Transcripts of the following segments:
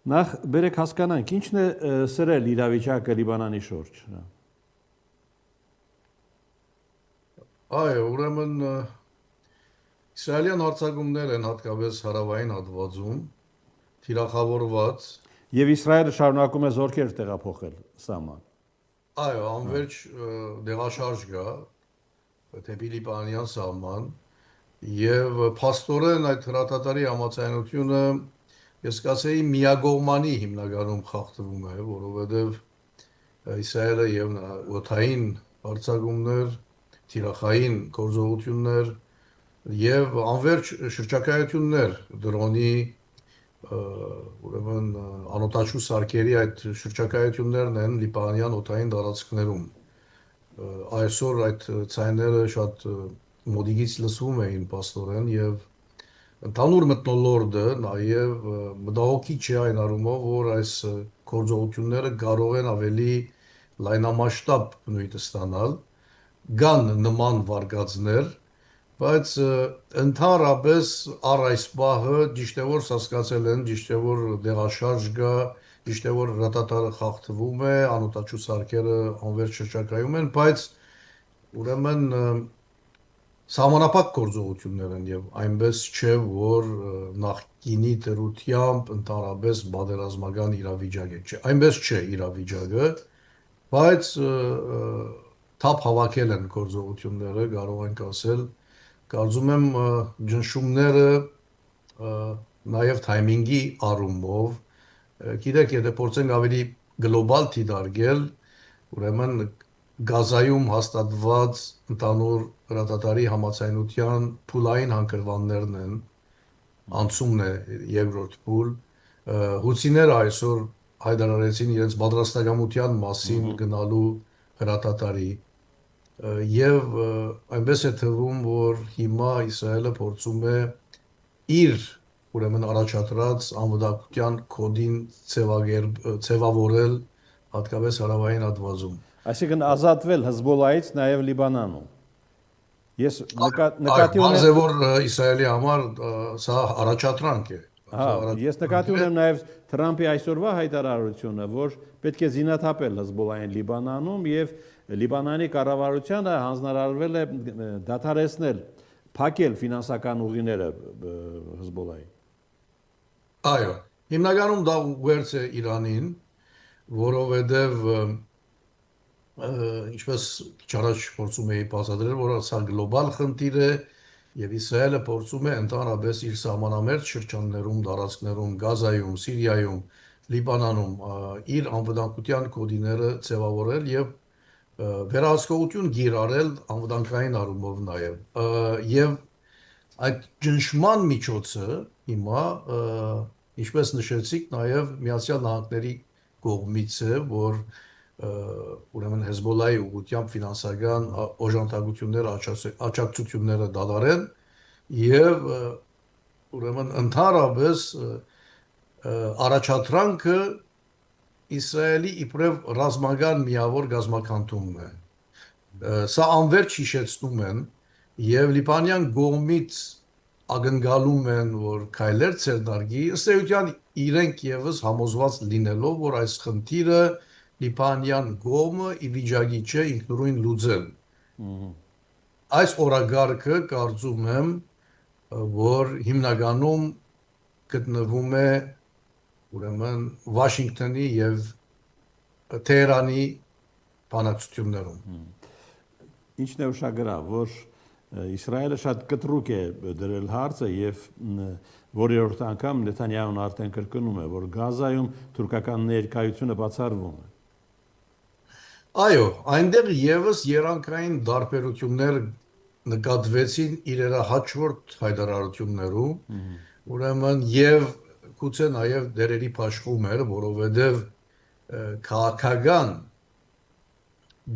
Նախ բերեք հասկանանք, ինչն է սրել իրավիճակը Լիբանանի շուրջ։ Այո, ուրեմն իսրայելյան հարձակումներ են հատկապես հարավային հատվածում թիրախավորված։ Եվ Իսրայելը շարունակում է զորքեր տեղափոխել սահման։ Այո, անverջ դեղաշարժ կա դեպի Լիբանանյան սահման եւ փաստորեն այդ հրատատարի համաձայնությունը ես կասեի միագողմանի հիմնականում խախտվում է, որովհետեւ Իսրայելը եւ օդային հարձակումներ, թիրախային գործողություններ եւ անverջ շրջակայություններ դրոնի ուրեմն անօտաչու սարքերի այդ շրջակայություններն են լիբանանյան օդային տարածքներում այսօր այդ ցայները շատ մոդիկից լսվում էին պաստորեն եւ ընդհանուր մթնոլորտը նաեւ մտահոգիչ է այն առումով որ այս գործողությունները կարող են ավելի լայնամասշտաբ բնույթ ստանալ կան նման վարկածներ բայց ընդհանրապես առ այս պահը ճիշտ է որ հասկացել են ճիշտ է որ դեղաշարժ կա ճիշտ է որ հրատատարը խախտվում է անօտաչու սարքերը անverջ շրջակայում են բայց ուրեմն սահմանափակ գործողություններ են եւ այնպես չէ որ նախկինի դրությամբ ընդհանրապես բادرազմական իրավիճակ է չէ այնպես չէ իրավիճակը բայց թափ հավաքել են գործողությունները կարող ենք ասել կարծում եմ ճնշումները նաև թայմինգի առումով գիտեք եթե փորձենք ավելի գլոբալ դիտարկել ուրեմն Գազայում հաստատված ընդհանուր հրատատարի համաձայնության փուլային հանգրվաններն են անցումն է երկրորդ փուլ հուսիները այսօր հայտարարեցին իրենց պատրաստակամության մասին գնալու հրատատարի եւ այնպես է թվում որ հիմա Իսրայելը փորձում է իր ուրեմն առաջադրած անվտանգության կոդին ցևավորել հատկապես հարավային հատվածում Այսինքն ազատվել Հեզբոլայից նաև Լիբանանում Ես նկատի ունեմ որ Իսրայելի համար սա առաջադրանք է Ես նկատի ունեմ նաև Թրամփի այսօրվա հայտարարությունը որ պետք է զինաթափել Հեզբոլային Լիբանանում եւ Լիբանանի կառավարությանը հանձնարարվել է դադարեցնել փակել ֆինանսական ուղիները Հեզբոլայի Այո հիմնականում դա ուղերձ է Իրանին որովհետեւ ինչպես ճարաճ փորձում էի բացատրել որ սա գլոբալ խնդիր է եւ Իսրայելը փորձում է ընդհանրապես իր սահմանամերձ շրջաններում տարածքներում Գազայում Սիրիայում Լիբանանում իր անվտանգության կոդիները ձևավորել եւ վերահսկողություն գիրառել անվտանգային առումով նաեւ եւ այդ ճնշման միջոցը հիմա ինչպես նշեցիք նաեւ Միացյալ Նահանգների կողմից է որ ուրեմն Հեզբոլայի ուղղությամբ ֆինանսական օժանդակությունները աջակցությունները դադարեն եւ ուրեմն ընդհանրապես առաջադրանքը Իսրայելի իբրև ռազմական միավոր գազམ་ակնթումն է սա անverջ հիշեցնում են եւ լիբանյան կողմից ակնկալում են որ քայլեր ցերդարգի ըստ էության իրենք եւս համոզված լինելով որ այս խնդիրը Լիբանան կողմը ի վիճակի չէ ինքնուրույն լուծել այս օրագարկը կարծում եմ որ հիմնականում գտնվում է ուրեմն Վաշինգտոնի եւ Թեհրանի բանակցություններում Ինչն է ուշագրավ որ Իսրայելը շատ կտրուկ է դրել հարցը եւ որերորդ անգամ Նեթանյահուն արդեն կրկնում է որ Գազայում թուրքական ներկայությունը բացառվում է Այո, այնտեղ եւս երանգային դարբերություններ նկատվեցին իրերա հաջորդ հայտարարություններում, ուրեմն եւ գուցե նաեւ դերերի փաշխում էր, որովհետեւ քաղաքական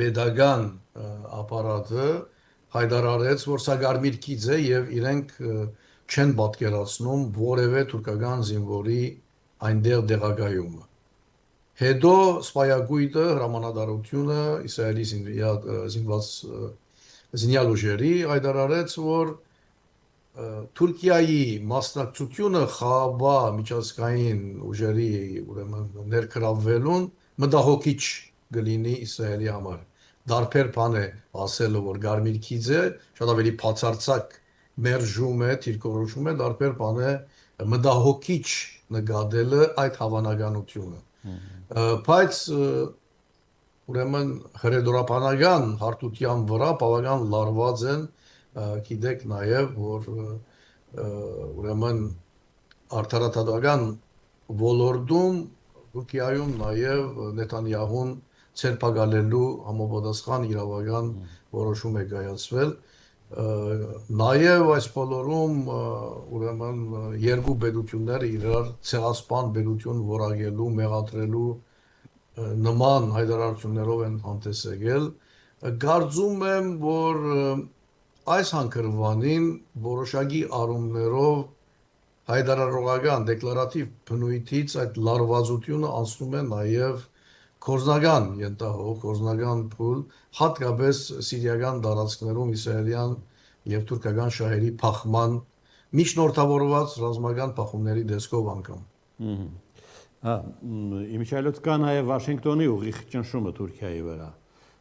pedagogan ապարատը հայտարարեց, որ սա գարմիր քիծ է եւ իրենք չեն պատկերացնում որևէ թուրքական զինվորի այնտեղ դեղագայումը Հետո սպայագույտը հրամանատարությունը Իսրայելի զինված զինյալ ուժերի հայտարարեց որ Թուրքիայի մասնակցությունը Ղարաբաղ միջազգային ուժերի ուրեմն ներգրավվելուն մտահոգիչ կլինի Իսրայելի համար։ Դարբեր բան է ասելը, որ Գարմիր քիձը շատ ավելի բացարձակ մերժում է, թիրքորոշում է, դարբեր բան է մտահոգիչ նկատելը այդ հավանականությունը։ Բայց ուրեմն հրեդորապանական հարթության վրա բավական լարված են, գիտեք նաև, որ ուրեմն արդարադատական ոլորտում Թուրքիայում նաև Նեթանյահուն ցերպակալելու համապատասխան իրավական որոշում է կայացվել։ Նաև այս բոլորում ուրեմն երկու պետությունները իրար ցեղասպան պետություն որակելու, մեղադրելու նման հայտարարություններով են հանդես եկել։ Կարծում եմ, որ այս հանգրվանին որոշակի առումներով հայտարարողական դեկլարատիվ բնույթից այդ լարվածությունը անցնում է նաև կորզնական ենթահող, կորզնական փուլ, հատկապես սիրիական տարածքներում իսրայելյան եւ թուրքական շահերի փախման միջնորդավորված ռազմական փախումների դեսքով անգամ։ Իմիջիայլոց կա նաև Վաշինգտոնի ուղիղ ճնշումը Թուրքիայի վրա։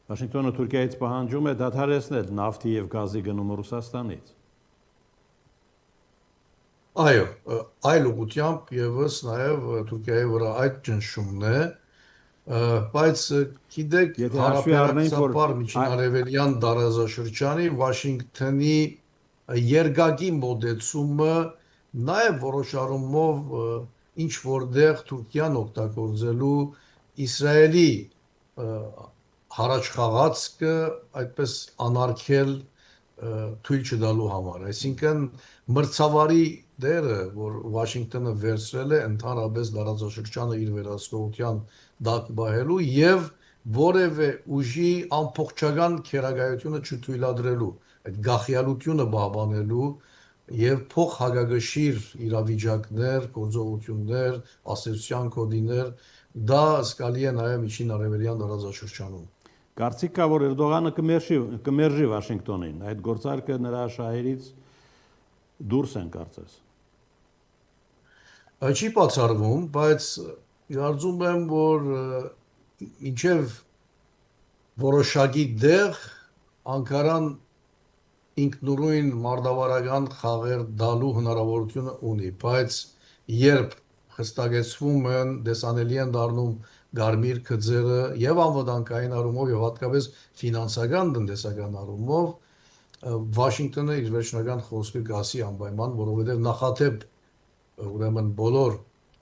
Վաշինգտոնը Թուրքիայից պահանջում է դադարեցնել նավթի եւ գազի գնումը Ռուսաստանից։ Այո, այլ ուղղությամբ եւս նաև Թուրքիայի վրա այդ ճնշումն է, բայց գիտեք, հարաբերակցաբար միջինարևելյան տարածաշրջանի Վաշինգտոնի երկակի մոտեցումը նաև որոշ առումով ինչ որտեղ Թուրքիան օգտագործելու Իսրայելի հարաճխաղացքը այդպես անարգել թույլ չտալու համար, այսինքն մրցավարի դերը, որ Վաշինգտոնը վերցրել է ընդհանրապես տարածաշրջանը իր վերահսկողության տակ բահելու եւ որևէ ուժի ամբողջական քերագայությունը չթույլատրելու, այդ գախյալությունը պահպանելու եւ փոխհագագշիր իրավիճակներ, գործողություններ, ասոցիացիան կոդիներ, դա զգալի է նաեւ միջին արևելյան տարածաշրջանում։ Կարծիք կա, որ Էրդողանը կմերժի Վաշինգտոնին, այդ գործարքը նրա շահերից դուրս են կարծես։ Չի բացառվում, բայց կարծում եմ, որ մինչև որոշակի դեղ Անկարան ինքնուրույն մարտավարական խաղեր դալու հնարավորությունը ունի, բայց երբ հստակեցվում են, տեսանելի են դառնում Գարմիր գծերը եւ անվտանգային առումով եւ հատկապես ֆինանսական տնտեսական առումով, Վաշինգտոնը իր վերջնական խոսքը կասի անպայման, որովհետեւ նախադեպ ուրեմն բոլոր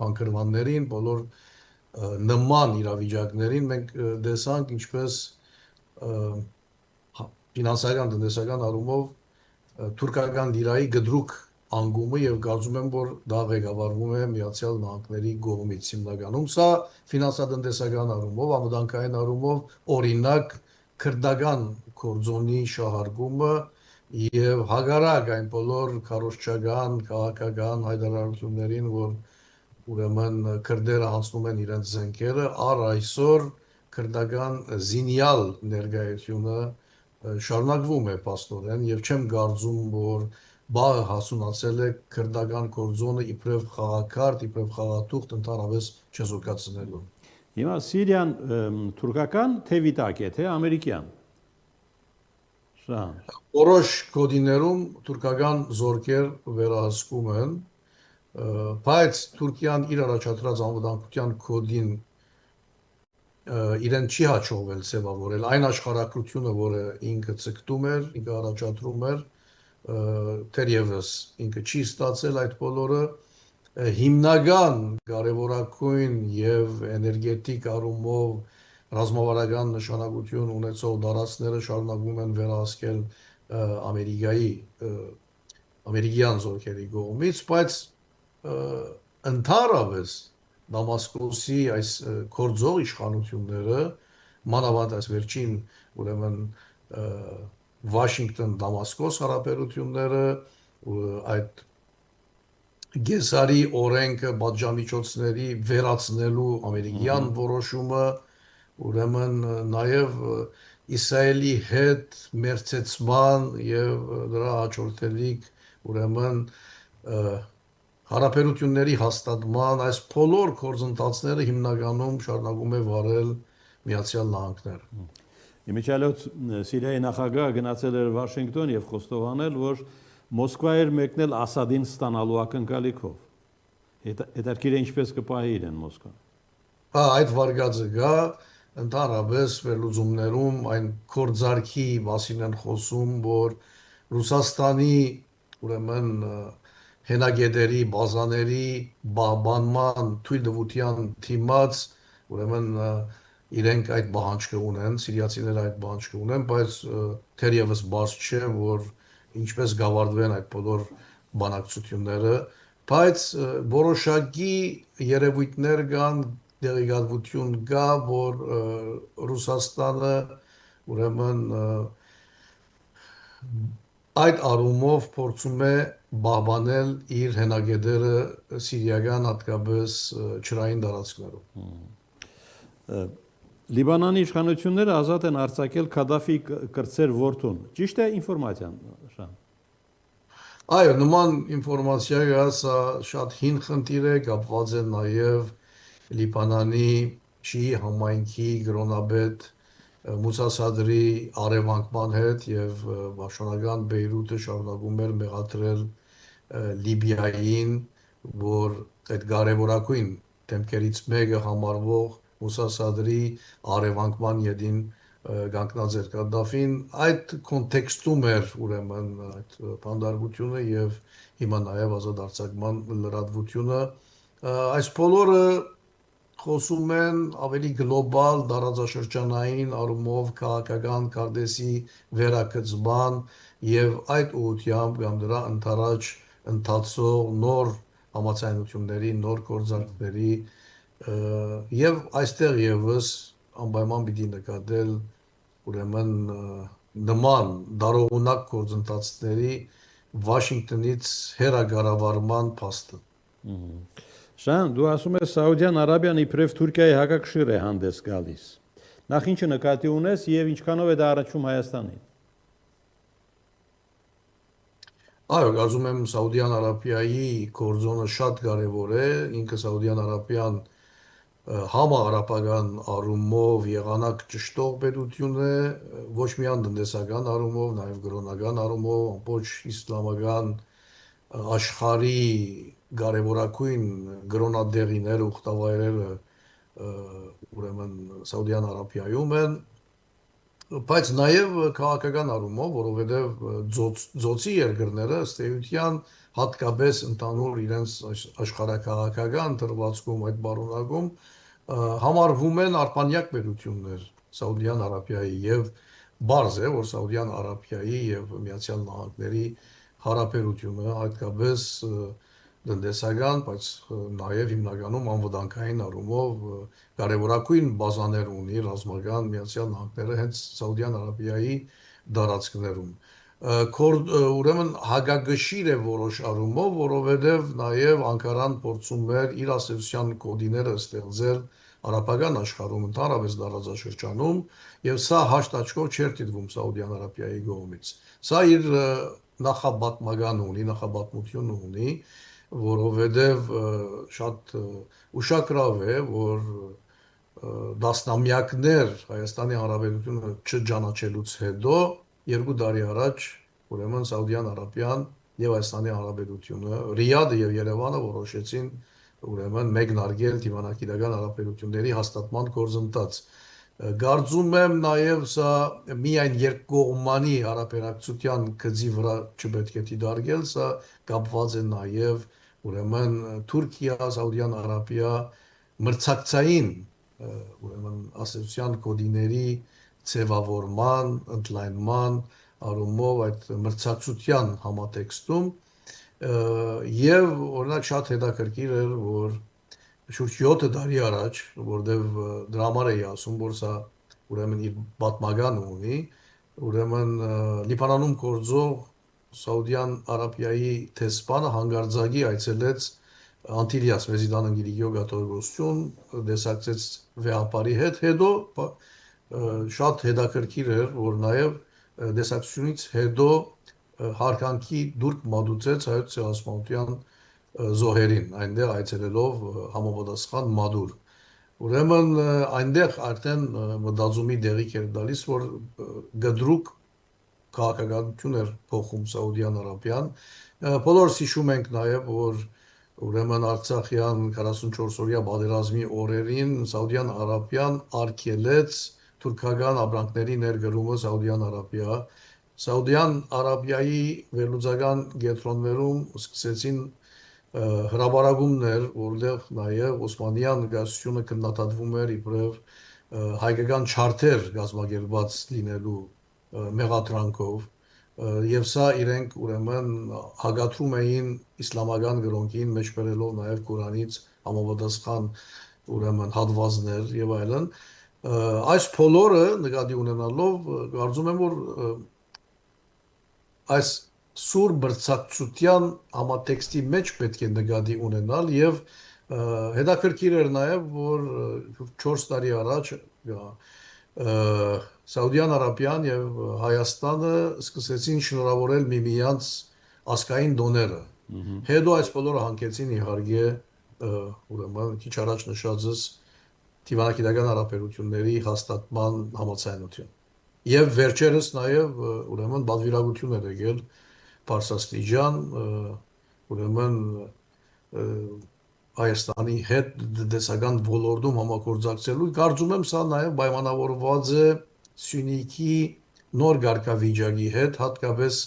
անկրվաններին, բոլոր նման իրավիճակներին մենք տեսանք ինչպես ֆինանսական տնտեսական առումով թուրքական լիրայի գդրուկ անկումը եւ կարծում եմ, որ դա ղեկավարվում է Միացյալ Նահանգների կողմից հիմնականում։ Սա ֆինանսատնտեսական առումով, անվտանգային առումով օրինակ քրդական կորձոնի շահարկումը եւ հագարակ այն բոլոր քարոզչական, քաղաքական հայտարարություններին, որ ուրեմն քրդերը հանձնում են իրենց զենքերը, առ այսօր քրդական զինյալ ներկայությունը շարունակվում է պաստորեն եւ չեմ կարծում, որ բաղը հասունացել է քրդական կորձոնը իբրև խաղակարդ, իբրև խաղաթուղթ ընդհանրապես չեզոքացնելու։ Հիմա Սիրիան թուրքական թե վիտակ է, թե ամերիկյան։ Սա Որոշ կոդիներում թուրքական զորքեր վերահսկում են, բայց Թուրքիան իր առաջադրած անվտանգության կոդին իրեն չի հաջողվել ձևավորել այն աշխարհակրությունը, որը ինքը ցկտում էր, ինքը առաջադրում էր, թերևս ինքը չի ստացել այդ բոլորը հիմնական կարևորագույն եւ էներգետիկ առումով ռազմավարական նշանակություն ունեցող դարածները շարունակվում են վերահսկել ամերիկյան զորքերի կողմից, բայց ընդհանրապես Դամասկոսի այս կորձող իշխանությունները մանավանդ այս վերջին ուրեմն Վաշինգտոն-Դամասկոս հարաբերությունները այդ Գեսարի օրենքը պատժամիջոցների վերացնելու ամերիկյան որոշումը ուրեմն նաև Իսրայելի հետ մերձեցման եւ դրա հաջորդելիք Ուրեմն հարաբերությունների հաստատման այս բոլոր գործընթացները հիմնականում շարունակում է վարել Միացյալ Նահանգները։ Իմիջիալոց Սիրիայի նախագահը գնացել էր Վաշինգտոն եւ խոստովանել, որ Մոսկվա էր մեկնել Ասադին ստանալու ակնկալիքով։ Հետարքիրը ինչպես կպահի իրեն Մոսկվան։ Հա, այդ վարկածը գա ընդհանրապես վերլուծումներում այն կորձարքի մասին են խոսում, որ Ռուսաստանի ուրեմն հենագետերի, բազաների բանման թույլտվության թիմած ուրեմն իրենք այդ բանջկը ունեն, սիրիացիները այդ բանջկը ունեն, բայց թերևս բաց չէ, որ ինչպես գավառվեն այդ բոլոր բանակցությունները, բայց որոշակի երևույթներ կան, դեղեկատվություն կա, որ Ռուսաստանը ուրեմն այդ առումով փորձում է բահբանել իր հենագետերը սիրիական հատկապես չրային տարածքներում։ Լիբանանի իշխանությունները ազատ են արձակել Քադաֆի կրտսեր որդուն։ Ճիշտ է ինֆորմացիան, Շան։ Այո, նման ինֆորմացիա սա շատ հին խնդիր է, կապված է նաև Լիբանանի շիի համայնքի գրոնաբեդ Մուսա Սադրի արևանկման հետ եւ պաշտոնական Բեյրութը շարունակում էր մեղադրել Լիբիային, որ այդ կարևորագույն դեմքերից մեկը համարվող Մուսա Սադրի արևանկման յետին կանգնած էր Կադաֆին, այդ կոնտեքստում էր ուրեմն այդ բանդարգությունը եւ հիմա նաեւ ազատ արձակման լրատվությունը այս բոլորը խոսում են ավելի գլոբալ տարածաշրջանային առումով քաղաքական կարդեսի վերակցման եւ այդ ուղղությամբ կամ դրա ընթരാճ ընթացող նոր համաձայնությունների, նոր գործարքների եւ այստեղ եւս անպայման պիտի նկատել ուրեմն նման դարողունակ գործընթացների Վաշինգտոնից հերակառավարման փաստը։ Շան, դու ասում ես Սաուդյան Արաբիան իբրև Թուրքիայի հակակշիռ է հանդես գալիս։ Նախ ինչը նկատի ունես եւ ինչքանով է դա առաջում Հայաստանին։ Այո, կարծում եմ Սաուդյան Արաբիայի գործոնը շատ կարևոր է, ինքը Սաուդյան Արաբիան համաարաբական առումով եղանակ ճշտող պետություն է, ոչ միայն տնտեսական առումով, նաև կրոնական առումով, ամբողջ իսլամական աշխարհի կարևորագույն կրոնադեղիները, ուխտավայրերը ուրեմն Սաուդյան Արաբիայում են, բայց նաև քաղաքական առումով, որովհետև ծոցի երկրները ըստ էության հատկապես ընդհանուր իրենց աշխարհակաղակական դրվածքում այդ բարունակում համարվում են արբանյակ պետություններ Սաուդյան Արաբիայի եւ բարձ է, որ Սաուդյան Արաբիայի եւ Միացյալ Նահանգների հարաբերությունը հատկապես տնտեսական, բայց նաև հիմնականում անվտանգային առումով կարևորագույն բազաներ ունի ռազմական Միացյալ Նահանգները հենց Սաուդյան Արաբիայի տարածքներում։ Ուրեմն հակագշիր է որոշ առումով, որովհետև նաև Անկարան փորձում էր իր ասոցիացիան կոդիները ստեղծել արաբական աշխարհում, ընդհանրապես տարածաշրջանում, եւ սա հաշտ աչքով չէր դիտվում Սաուդյան Արաբիայի կողմից։ Սա իր նախապատմական ունի, նախապատմություն ունի, որովհետև շատ ուշագրավ է, որ դասնամյակներ Հայաստանի Հանրապետությունը չճանաչելուց հետո երկու տարի առաջ ուրեմն Սաուդյան Արաբիան եւ Հայաստանի Հանրապետությունը Ռիադը եւ Երևանը որոշեցին ուրեմն մեկնարկել դիվանագիտական հարաբերությունների հաստատման գործընթաց։ Կարծում եմ նաև սա միայն երկկողմանի հարաբերակցության գծի վրա չպետք է դիտարկել, սա կապված է նաև ուրեմն Թուրքիա, Սաուդյան Արաբիա մրցակցային ուրեմն ասոցիացիան կոդիների ձևավորման, ընդլայնման առումով այդ մրցակցության համատեքստում եւ օրինակ շատ հետաքրքիր էր, որ շուրջ 7 տարի առաջ, որտեվ դրա համար էի ասում, որ սա ուրեմն իր պատմական ունի, ուրեմն Լիբանանում գործող Սաուդյան Արաբիայի տեսփանը հանգարձակի այցելեց Անտիլիաս Մեծիդան Գիրիգիո կաթողիկոսություն, դեսակցեց վեհապարի հետ, հետո շատ հետաքրքիր էր, որ նաև դեսակցությունից հետո հարկանքի դուրք մատուցեց հայոց ցեղասպանության զոհերին, այնտեղ այցելելով համապատասխան մադուր։ Ուրեմն այնտեղ արդեն մտածումի դեղիք էր տալիս, որ գդրուկ քաղաքականություն էր փոխում Սաուդյան Արաբիան։ Բոլորս հիշում ենք նաև, որ ուրեմն Արցախյան 44-օրյա պատերազմի օրերին Սաուդյան Արաբիան արգելեց թուրքական ապրանքների ներգրումը Սաուդյան Արաբիա։ Սաուդյան Արաբիայի վերլուծական կենտրոններում սկսեցին հրապարակումներ, որտեղ նաև Օսմանյան գայսությունը քննադատվում էր իբրև հայկական չարթեր կազմակերպված լինելու մեղադրանքով եւ սա իրենք ուրեմն հագաթում էին իսլամական գրոնքին մեջ բերելով նաև Կուրանից համապատասխան ուրեմն հատվածներ եւ այլն այս բոլորը նկատի ունենալով կարծում եմ որ այս սուր բրցակցության համատեքստի մեջ պետք է նկատի ունենալ եւ հետաքրքիր էր նաև որ 4 տարի առաջ Սաուդյան Արաբիան եւ Հայաստանը սկսեցին շնորհավորել միմյանց ասկային դոները հետո այս բոլորը հանգեցին իհարկե ուրեմն քիչ առաջ նշածս դիվանագիտական հարաբերությունների հաստատման համաձայնություն եւ վերջերս նաեւ ուրեմն բادرվիրագություն էր եկել Պարսաստիջան ուրեմն Հայաստանի հետ դեսական ոլորտում համագործակցելու կարծում եմ սա նաեւ պայմանավորված է Սյունիքի նոր ղարքավիճակի հետ հատկապես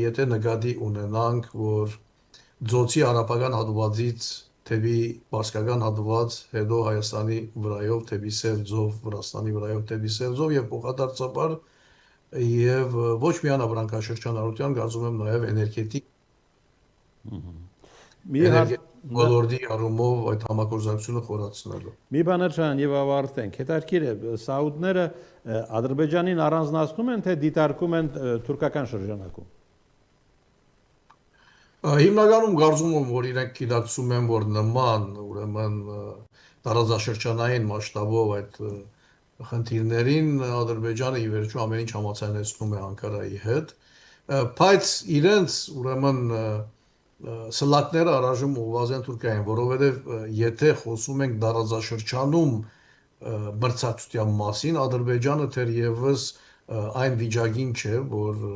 եթե նկատի ունենանք որ Ձոցի արաբական հատվածից թեպի Պարսկական հատված, հետո Հայաստանի վրայով թեպի Սևձով, Վրաստանի վրայով թեպի Սևձով եւ փոխադարձաբար եւ ոչ միայն ապրանքաշրջանառության, կարծում եմ նաեւ էներգետիկ ոլորտի առումով այդ համագործակցությունը խորացնելու։ Մի բան ջան եւ ավարտենք։ Հետաքրքիր է սաուդները Ադրբեջանին առանձնացնում են թե դիտարկում են թուրքական շրջանակում։ Հիմնականում կարծում եմ, որ իրենք գիտակցում են, որ նման ուրեմն տարածաշրջանային մասշտաբով այդ խնդիրներին Ադրբեջանը ի վերջո ամեն ինչ համաձայնեցնում է Անկարայի հետ, բայց իրենց ուրեմն սլակները առայժմ ուղղված են Թուրքիային, որովհետև եթե խոսում ենք տարածաշրջանում մրցակցության մասին, Ադրբեջանը թերևս այն վիճակին չէ, որ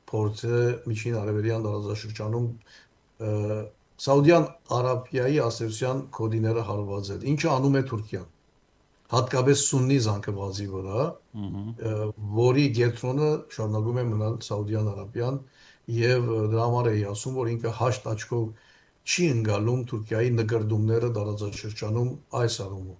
փորձը միջին արևելյան տարածաշրջանում Սաուդյան Արաբիայի ասոցիացիան կոդիները հարվածել, ինչը անում է Թուրքիան, հատկապես Սուննի զանգվածի վրա, որի կենտրոնը շարունակում է մնալ Սաուդյան Արաբիան եւ դրա համար էի ասում, որ ինքը հաշտ աչքով չի ընկալում Թուրքիայի նկրդումները տարածաշրջանում այս առումով։